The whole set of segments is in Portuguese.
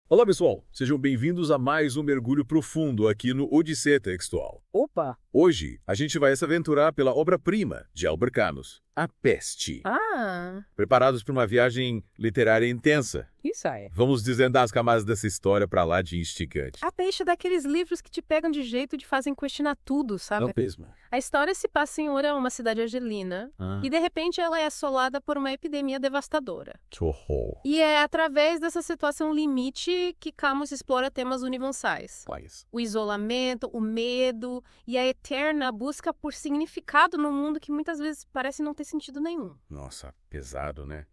Olá, pessoal! Sejam bem-vindos a mais um mergulho profundo aqui no Odisseia Textual. Opa! Hoje, a gente vai se aventurar pela obra-prima de Albert Camus, A Peste. Preparados para uma viagem literária intensa? Isso aí. Vamos desvendar as camadas dessa história para lá de instigante. A Peste é daqueles livros que te pegam de jeito e te fazem questionar tudo, sabe? É mesmo. A história se passa em Ura, uma cidade argelina, e de repente ela é assolada por uma epidemia devastadora. Que horror. E é através dessa situação limite que Camus explora temas universais. Quais? O isolamento, o medo e a eterna busca por significado num mundo que muitas vezes parece não ter sentido nenhum. Nossa, pesado, né?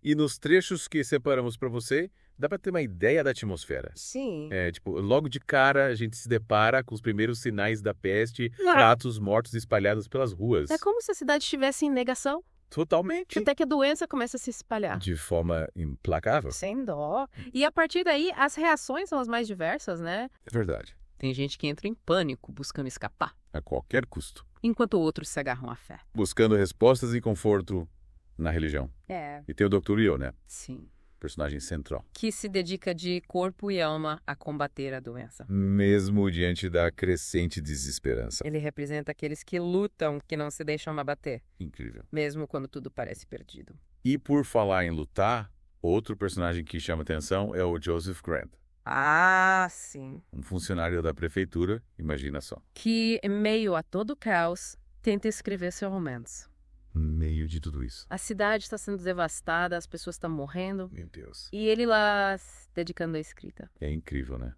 E nos trechos que separamos para você, dá para ter uma ideia da atmosfera. Sim. Logo de cara a gente se depara com os primeiros sinais da peste, ratos mortos espalhados pelas ruas. É como se a cidade estivesse em negação, Totalmente. até que a doença começa a se espalhar. De forma implacável. Sem dó. E a partir daí, as reações são as mais diversas, né? É verdade. Tem gente que entra em pânico, buscando escapar, A qualquer custo. enquanto outros se agarram à fé. Buscando respostas e conforto na religião. É, E tem o Dr. Rio, né? sim. Personagem central. Que se dedica de corpo e alma a combater a doença. Mesmo diante da crescente desesperança. Ele representa aqueles que lutam, que não se deixam abater, Incrível. mesmo quando tudo parece perdido. E por falar em lutar, outro personagem que chama atenção é o Joseph Grant. Ah, sim. Um funcionário da prefeitura, imagina só. Que, em meio a todo o caos, tenta escrever seu romance. No meio de tudo isso. A cidade está sendo devastada, as pessoas estão morrendo, Meu Deus. e ele lá se dedicando à escrita. É incrível, né?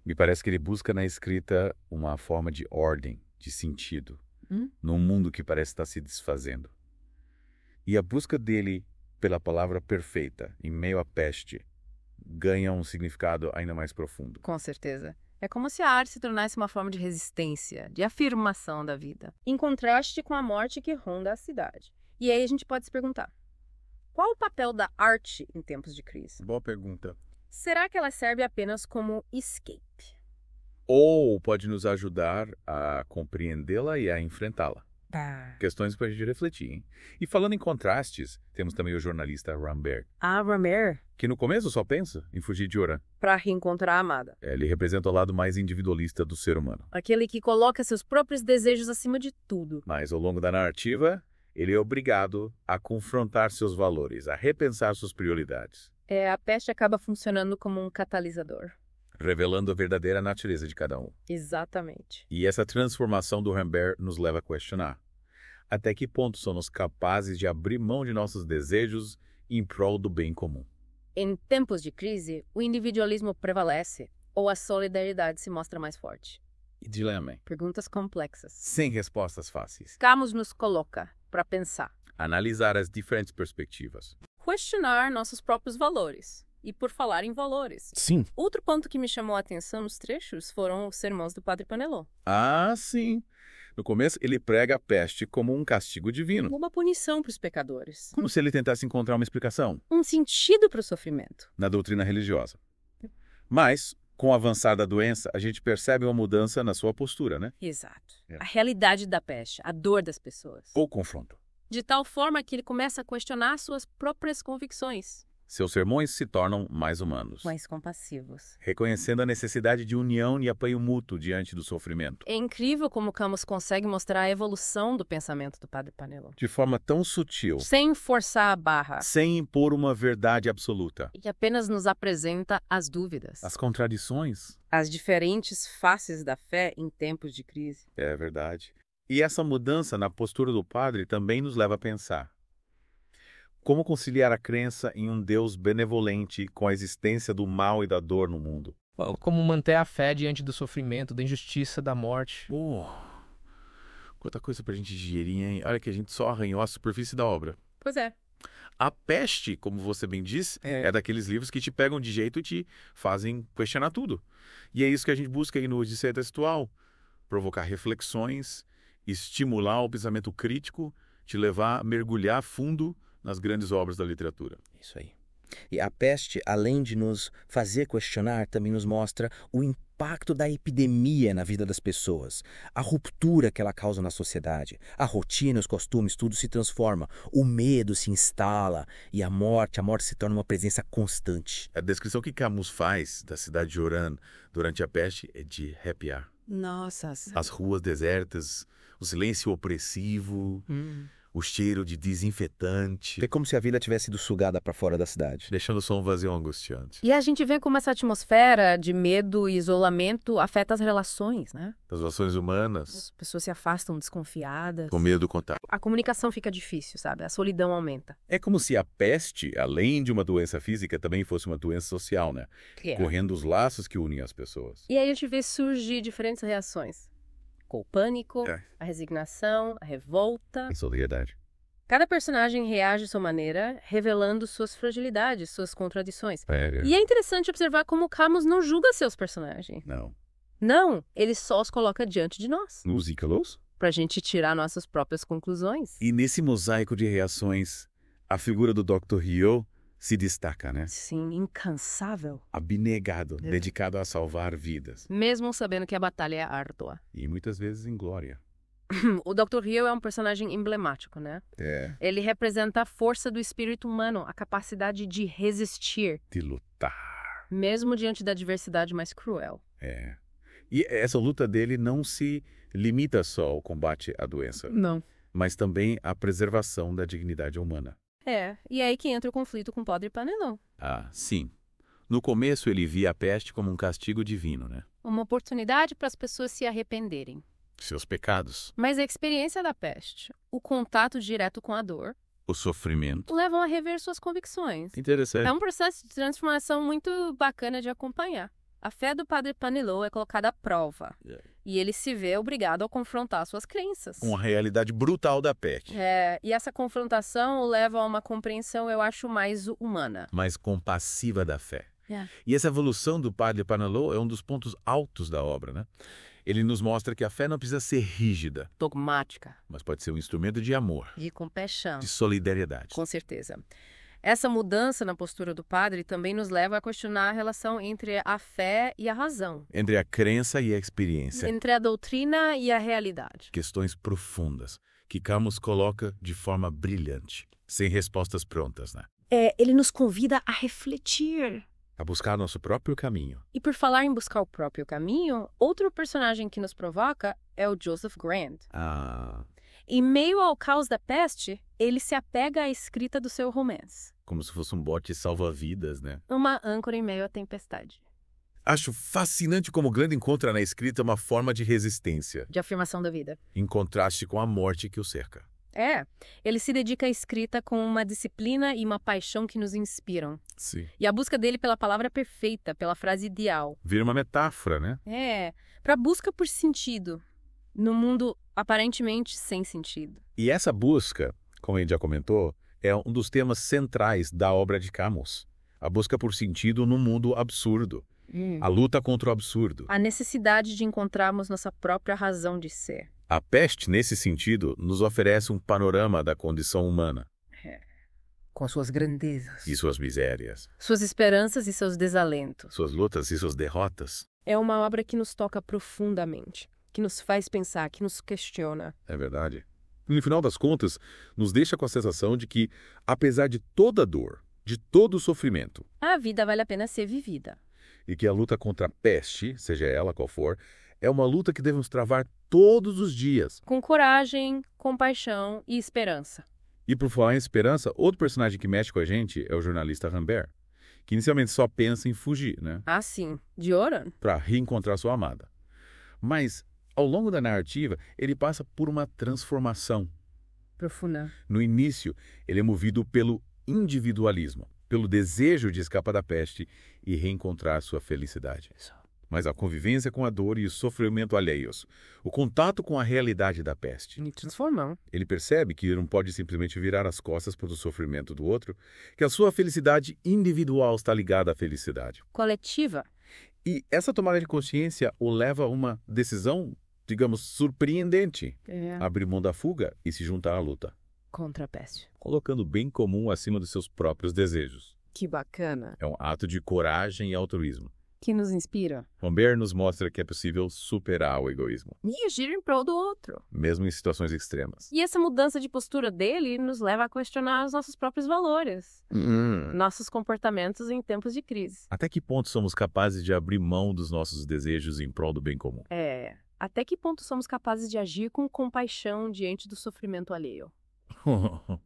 Me parece que ele busca na escrita uma forma de ordem, de sentido, num mundo que parece estar se desfazendo. E a busca dele pela palavra perfeita, em meio à peste, ganha um significado ainda mais profundo. Com certeza. É como se a arte se tornasse uma forma de resistência, de afirmação da vida, em contraste com a morte que ronda a cidade. E aí a gente pode se perguntar, qual o papel da arte em tempos de crise? Boa pergunta. Será que ela serve apenas como escape? Ou pode nos ajudar a compreendê-la e a enfrentá-la. Questões para a gente refletir, hein? E falando em contrastes, temos também o jornalista Rambert, Ah, Ramer, que no começo só pensa em fugir de Oran. para reencontrar a amada. Ele representa o lado mais individualista do ser humano. Aquele que coloca seus próprios desejos acima de tudo. Mas ao longo da narrativa, ele é obrigado a confrontar seus valores, a repensar suas prioridades, A peste acaba funcionando como um catalisador. revelando a verdadeira natureza de cada um. Exatamente. E essa transformação do Rambert nos leva a questionar: até que ponto somos capazes de abrir mão de nossos desejos em prol do bem comum? Em tempos de crise, o individualismo prevalece ou a solidariedade se mostra mais forte? E dilema, hein? Perguntas complexas. Sem respostas fáceis. Camus nos coloca para pensar, Analisar as diferentes perspectivas. questionar nossos próprios valores. E por falar em valores, Sim. outro ponto que me chamou a atenção nos trechos foram os sermões do Padre Panelon. Ah, sim. No começo, ele prega a peste como um castigo divino. Uma punição para os pecadores. Como se ele tentasse encontrar uma explicação Um sentido para o sofrimento. na doutrina religiosa. Mas, com o avançar da doença, a gente percebe uma mudança na sua postura, né? Exato. É. A realidade da peste, a dor das pessoas. Ou confronto. De tal forma que ele começa a questionar suas próprias convicções. Seus sermões se tornam mais humanos, Mais compassivos. reconhecendo a necessidade de união e apoio mútuo diante do sofrimento. É incrível como Camus consegue mostrar a evolução do pensamento do Padre Panelon. De forma tão sutil, Sem forçar a barra. sem impor uma verdade absoluta. E apenas nos apresenta as dúvidas. As contradições. As diferentes faces da fé em tempos de crise. É verdade. E essa mudança na postura do padre também nos leva a pensar: como conciliar a crença em um Deus benevolente com a existência do mal e da dor no mundo? Como manter a fé diante do sofrimento, da injustiça, da morte. Quanta coisa pra gente digerir, hein? Olha que a gente só arranhou a superfície da obra. Pois é. A Peste, como você bem disse, é daqueles livros que te pegam de jeito e te fazem questionar tudo. E é isso que a gente busca aí no Odisseia Textual. Provocar reflexões, estimular o pensamento crítico, te levar a mergulhar fundo nas grandes obras da literatura. Isso aí. E a peste, além de nos fazer questionar, também nos mostra o impacto da epidemia na vida das pessoas, a ruptura que ela causa na sociedade, a rotina, os costumes, tudo se transforma, o medo se instala e a morte se torna uma presença constante. A descrição que Camus faz da cidade de Oran durante a peste é de arrepiar. Nossa. As ruas desertas, o silêncio opressivo, o cheiro de desinfetante, É como se a vila tivesse sido sugada para fora da cidade. deixando só um vazio angustiante. E a gente vê como essa atmosfera de medo e isolamento afeta as relações, né? As relações humanas, As pessoas se afastam desconfiadas. com medo do contato. A comunicação fica difícil, sabe? A solidão aumenta. É como se a peste, além de uma doença física, também fosse uma doença social, né? Correndo os laços que unem as pessoas. E aí a gente vê surgir diferentes reações. O pânico, a resignação, a revolta. A solidariedade. Cada personagem reage à sua maneira, revelando suas fragilidades, suas contradições. E é interessante observar como Camus não julga seus personagens. Não. Não, ele só os coloca diante de nós, Musícalos? pra gente tirar nossas próprias conclusões. E nesse mosaico de reações, a figura do Dr. Rio se destaca, né? Sim, incansável. Abnegado, dedicado a salvar vidas. Mesmo sabendo que a batalha é árdua. E muitas vezes em glória. O Dr. Rio é um personagem emblemático, né? Ele representa a força do espírito humano, a capacidade de resistir, De lutar. mesmo diante da adversidade mais cruel. E essa luta dele não se limita só ao combate à doença, Não. mas também à preservação da dignidade humana. E aí que entra o conflito com o Padre Panelon. Ah, sim. No começo ele via a peste como um castigo divino, né? Uma oportunidade para as pessoas se arrependerem. Seus pecados, Mas a experiência da peste, o contato direto com a dor, o sofrimento. levam a rever suas convicções. Interessante. É um processo de transformação muito bacana de acompanhar. A fé do Padre Panelon é colocada à prova. E ele se vê obrigado a confrontar suas crenças. Com a realidade brutal da peste. E essa confrontação o leva a uma compreensão, eu acho, mais humana. Mais compassiva da fé. E essa evolução do Padre Panelon é um dos pontos altos da obra, né? Ele nos mostra que a fé não precisa ser rígida, Dogmática. mas pode ser um instrumento de amor, De compaixão. de solidariedade. Com certeza. Essa mudança na postura do padre também nos leva a questionar a relação entre a fé e a razão. Entre a crença e a experiência. Entre a doutrina e a realidade. Questões profundas, que Camus coloca de forma brilhante, sem respostas prontas, né? Ele nos convida a refletir. A buscar nosso próprio caminho. E por falar em buscar o próprio caminho, outro personagem que nos provoca é o Joseph Grant. Em meio ao caos da peste, ele se apega à escrita do seu romance. Como se fosse um bote salva-vidas, né? Uma âncora em meio à tempestade. Acho fascinante como Grant encontra na escrita uma forma de resistência, De afirmação da vida. em contraste com a morte que o cerca. Ele se dedica à escrita com uma disciplina e uma paixão que nos inspiram. Sim. E a busca dele pela palavra perfeita, pela frase ideal. Vira uma metáfora, né? Para a busca por sentido, no mundo aparentemente sem sentido. E essa busca, como a gente já comentou, é um dos temas centrais da obra de Camus. A busca por sentido num mundo absurdo. A luta contra o absurdo. A necessidade de encontrarmos nossa própria razão de ser. A peste, nesse sentido, nos oferece um panorama da condição humana. Com suas grandezas. E suas misérias. Suas esperanças e seus desalentos. Suas lutas e suas derrotas. É uma obra que nos toca profundamente. Que nos faz pensar, que nos questiona. É verdade. No final das contas, nos deixa com a sensação de que, apesar de toda a dor, de todo o sofrimento, A vida vale a pena ser vivida. e que a luta contra a peste, seja ela qual for, é uma luta que devemos travar todos os dias. Com coragem, compaixão e esperança. E por falar em esperança, outro personagem que mexe com a gente é o jornalista Rambert, que inicialmente só pensa em fugir, né? Ah, sim. De Oran. Para reencontrar sua amada. Mas, ao longo da narrativa, ele passa por uma transformação. Profunda. No início, ele é movido pelo individualismo, pelo desejo de escapar da peste e reencontrar sua felicidade. Mas a convivência com a dor e o sofrimento alheios, o contato com a realidade da peste. Me transformou. Ele percebe que não pode simplesmente virar as costas para o sofrimento do outro, que a sua felicidade individual está ligada à felicidade. Coletiva. E essa tomada de consciência o leva a uma decisão, digamos, surpreendente. Abrir mão da fuga e se juntar à luta. contra a peste. colocando o bem comum acima dos seus próprios desejos. Que bacana. É um ato de coragem e altruísmo. Que nos inspira. Romber nos mostra que é possível superar o egoísmo, E agir em prol do outro. mesmo em situações extremas. E essa mudança de postura dele nos leva a questionar os nossos próprios valores, nossos comportamentos em tempos de crise. Até que ponto somos capazes de abrir mão dos nossos desejos em prol do bem comum? Até que ponto somos capazes de agir com compaixão diante do sofrimento alheio?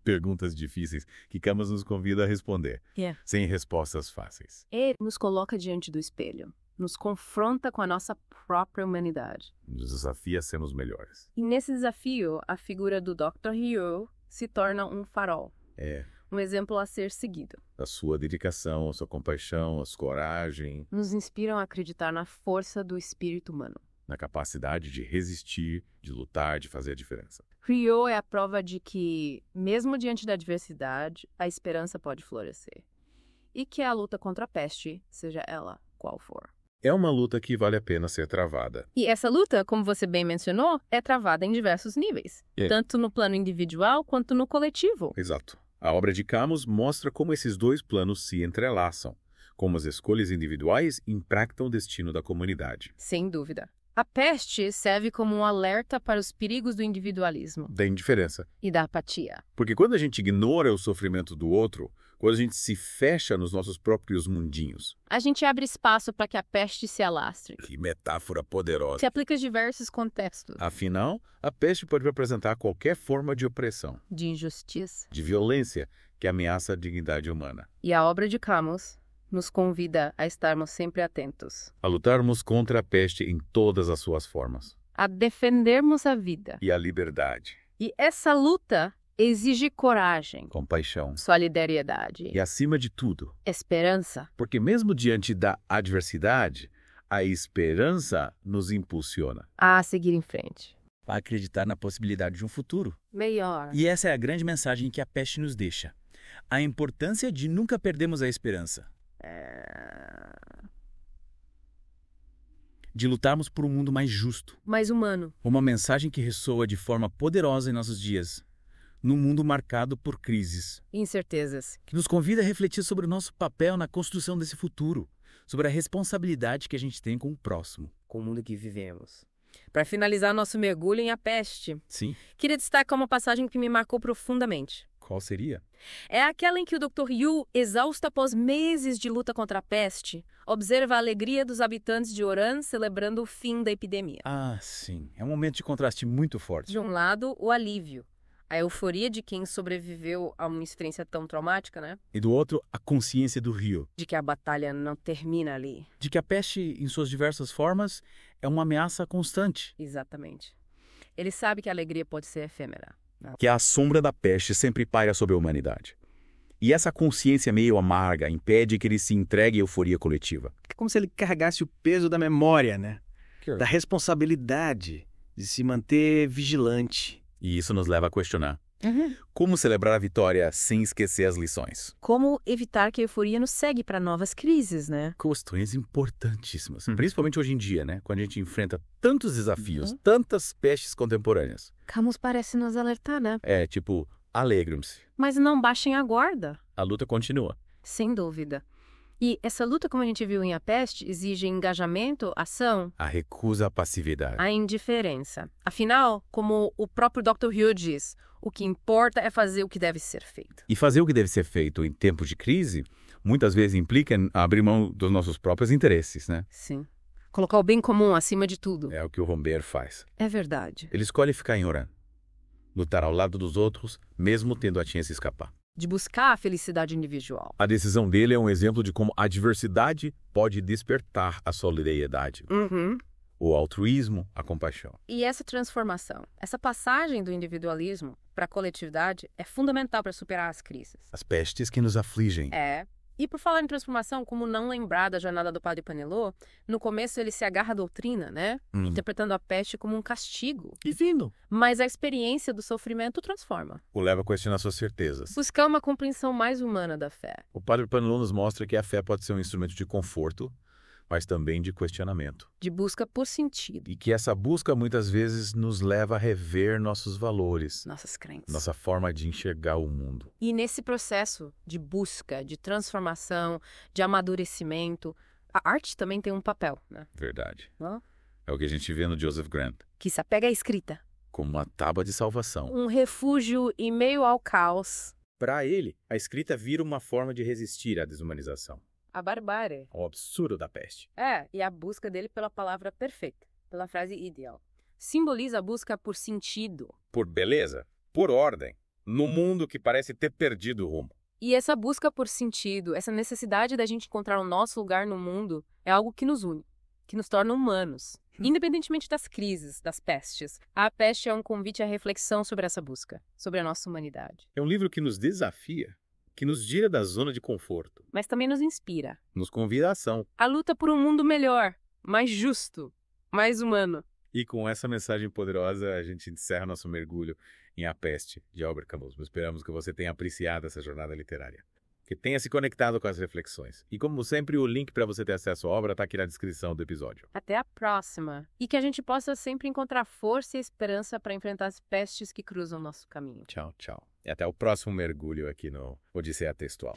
Perguntas difíceis que Camus nos convida a responder, sem respostas fáceis. Ele nos coloca diante do espelho, nos confronta com a nossa própria humanidade. Nos desafia a sermos melhores. E nesse desafio, a figura do Dr. Ryu se torna um farol, um exemplo a ser seguido. A sua dedicação, a sua compaixão, a sua coragem, Nos inspiram a acreditar na força do espírito humano. na capacidade de resistir, de lutar, de fazer a diferença. Ryo é a prova de que, mesmo diante da adversidade, a esperança pode florescer. E que a luta contra a peste, seja ela qual for. É uma luta que vale a pena ser travada. E essa luta, como você bem mencionou, é travada em diversos níveis. Tanto no plano individual quanto no coletivo. Exato. A obra de Camus mostra como esses dois planos se entrelaçam, como as escolhas individuais impactam o destino da comunidade. Sem dúvida. A peste serve como um alerta para os perigos do individualismo Da indiferença. e da apatia. Porque quando a gente ignora o sofrimento do outro, quando a gente se fecha nos nossos próprios mundinhos. A gente abre espaço para que a peste se alastre. Que metáfora poderosa. Se aplica a diversos contextos. Afinal, a peste pode representar qualquer forma de opressão, De injustiça. de violência que ameaça a dignidade humana. E a obra de Camus nos convida a estarmos sempre atentos. A lutarmos contra a peste em todas as suas formas. A defendermos a vida. E a liberdade, E essa luta exige coragem, compaixão solidariedade, e, acima de tudo, esperança. porque mesmo diante da adversidade, a esperança nos impulsiona. A seguir em frente. Para acreditar na possibilidade de um futuro. Melhor. E essa é a grande mensagem que a peste nos deixa. A importância de nunca perdermos a esperança. De lutarmos por um mundo mais justo. Mais humano. Uma mensagem que ressoa de forma poderosa em nossos dias, num mundo marcado por crises, Incertezas. que nos convida a refletir sobre o nosso papel na construção desse futuro, sobre a responsabilidade que a gente tem com o próximo. Com o mundo que vivemos. Para finalizar nosso mergulho em A Peste, Sim. queria destacar uma passagem que me marcou profundamente. Qual seria? É aquela em que o Dr. Ryu, exausto após meses de luta contra a peste, observa a alegria dos habitantes de Oran celebrando o fim da epidemia. Ah, sim. É um momento de contraste muito forte. De um lado, o alívio, a euforia de quem sobreviveu a uma experiência tão traumática, né? E do outro, a consciência do Rio, De que a batalha não termina ali. de que a peste, em suas diversas formas, é uma ameaça constante. Exatamente. Ele sabe que a alegria pode ser efêmera. Que a sombra da peste sempre paira sobre a humanidade. E essa consciência meio amarga impede que ele se entregue à euforia coletiva. É como se ele carregasse o peso da memória, né? Da responsabilidade de se manter vigilante. E isso nos leva a questionar. Como celebrar a vitória sem esquecer as lições? Como evitar que a euforia nos segue para novas crises, né? Questões importantíssimas. Principalmente hoje em dia, né? Quando a gente enfrenta tantos desafios, tantas pestes contemporâneas. Camus parece nos alertar, né? É, tipo, alegrem-se. Mas não baixem a guarda. A luta continua. Sem dúvida. E essa luta, como a gente viu em A Peste, exige engajamento, ação, A recusa à passividade. a indiferença. Afinal, como o próprio Dr. Ryu diz, o que importa é fazer o que deve ser feito. E fazer o que deve ser feito em tempos de crise, muitas vezes implica em abrir mão dos nossos próprios interesses, né? Sim. Colocar o bem comum acima de tudo. É o que o Romber faz. É verdade. Ele escolhe ficar em Oran. Lutar ao lado dos outros, mesmo tendo a chance de escapar. De buscar a felicidade individual. A decisão dele é um exemplo de como a diversidade pode despertar a solidariedade, o altruísmo, a compaixão. E essa transformação, essa passagem do individualismo para a coletividade é fundamental para superar as crises. As pestes que nos afligem. E por falar em transformação, como não lembrar da jornada do Padre Panelô, no começo ele se agarra à doutrina, né? Interpretando a peste como um castigo. Divino. Mas a experiência do sofrimento transforma. O leva a questionar suas certezas. Buscar uma compreensão mais humana da fé. O Padre Panelô nos mostra que a fé pode ser um instrumento de conforto, mas também de questionamento. De busca por sentido. E que essa busca muitas vezes nos leva a rever nossos valores, Nossas crenças. nossa forma de enxergar o mundo. E nesse processo de busca, de transformação, de amadurecimento, a arte também tem um papel, né? Verdade. Não? É o que a gente vê no Joseph Grant, Que se apega à escrita. como uma tábua de salvação. Um refúgio em meio ao caos. Para ele, a escrita vira uma forma de resistir à desumanização, A barbárie. ao absurdo da peste. E a busca dele pela palavra perfeita, pela frase ideal. Simboliza a busca por sentido. Por beleza, por ordem, no mundo que parece ter perdido o rumo. E essa busca por sentido, essa necessidade da gente encontrar o nosso lugar no mundo, é algo que nos une, que nos torna humanos. Independentemente das crises, das pestes. A Peste é um convite à reflexão sobre essa busca, sobre a nossa humanidade. É um livro que nos desafia, que nos tira da zona de conforto, Mas também nos inspira. nos convida à ação. A luta por um mundo melhor, mais justo, mais humano. E com essa mensagem poderosa, a gente encerra nosso mergulho em A Peste, de Albert Camus. Esperamos que você tenha apreciado essa jornada literária, que tenha se conectado com as reflexões. E como sempre, o link para você ter acesso à obra está aqui na descrição do episódio. Até a próxima. E que a gente possa sempre encontrar força e esperança para enfrentar as pestes que cruzam nosso caminho. Tchau, tchau. E até o próximo mergulho aqui no Odisseia Textual.